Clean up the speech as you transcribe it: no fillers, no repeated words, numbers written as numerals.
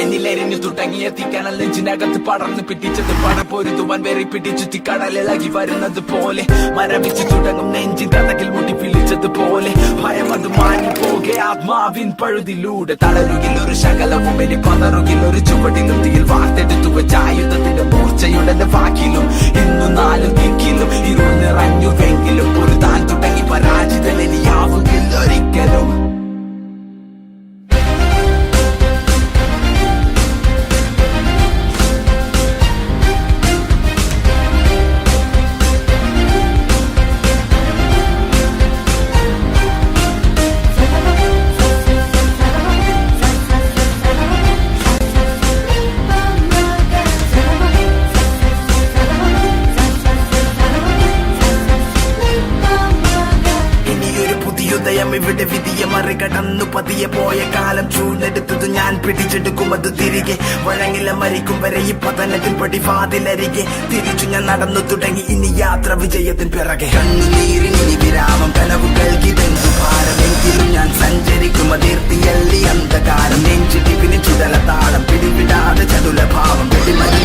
എന്നിലെരിഞ്ഞു തുടങ്ങിയ തീക്കനൽ നെഞ്ചിനകത്ത് പടർന്ന് പിടിച്ചത് പടപ്പൊരുതുവാൻ വെറി പിടിച്ചു കടലിളകി വരുന്നത് പോലെ മരവിച്ചു തുടങ്ങും നെഞ്ചിൻ കഥകിൽ മുട്ടി പിളിച്ചതുപോലെ ഭയം അത് മാഞ്ഞു പോകെ ആത്മാവിൻ പഴുതിലൂടെ തളരുകിൽ ഒരു ശകലവും ഇനി പതറുകിൽ ഒരു ചുവടിലും തീയിൽ വാർത്തെടുത്തു വെച്ച ആയുധത്തിന്റെ മൂർച്ചയുടെ വാക്കിലും ഇന്നു നാലു ദിക്കിലും ഇരുൾ നിറഞ്ഞുവെങ്കിലും ഒരു താൻ തുടങ്ങി പരാജിതൻ ഇനിയാവുകില്ല ഒരിക്കലും. ഇവിടെ വിധിയെ മറികടന്നു പതിയെ പോയ കാലം ചൂടെടുത്തത് ഞാൻ പിടിച്ചെടുക്കും അത് തിരികെ വഴങ്ങില മരിക്കും വരെ ഈ പതനത്തിൽ പടിവാതിലരികെ തിരിച്ചു ഞാൻ നടന്നു തുടങ്ങി ഇനി യാത്ര വിജയത്തിൻ പിറകെ കണ്ണുനീരിനി വിരാമം കനവുകൾക്കിതെന്തു ഭാരമെങ്കിലും ഞാൻ സഞ്ചരിക്കും അതിർത്തിയല്ലി അന്ധകാരം നെഞ്ചിടിപ്പിന് ചുടല താളം പിടിവിടാതെ ചടുല ഭാവം വെടിമതി